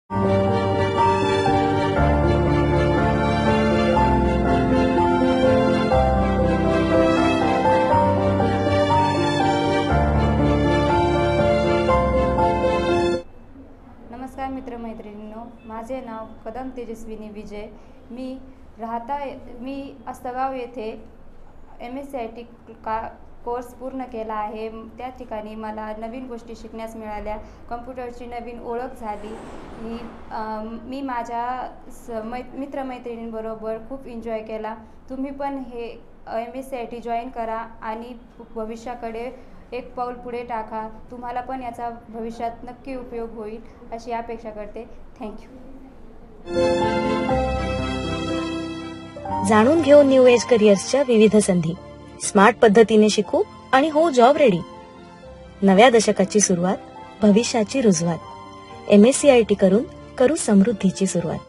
नमस्कार मित्रमैत्रिणींनो, माझे नाव कदम तेजस्विनी विजय। मी अस्तगाव येथे MSCIT कोर्स पूर्ण केला आहे। त्या ठिकाणी मला नवीन गोष्टी शिकण्यास मिळाल्या, कॉम्प्युटरची नवीन ओळख झाली। मी माझ्या मित्रमैत्रिणींबरोबर खूप एन्जॉय केला। तुम्ही पण हे MSCIT जॉईन करा आणि भविष्याकडे एक पाऊल पुढे टाका। तुम्हाला पण याचा भविष्यात नक्की उपयोग होईल अशी अपेक्षा करते। थँक्यू। जाणून घेऊ न्यू एज करिअर्सच्या विविध संधी, स्मार्ट पद्धतीने शिकू आणि हो जॉब रेडी। नव्या दशकाची सुरुवात, भविष्याची रुजवात। MSCIT करून करू समृद्धीची सुरुवात।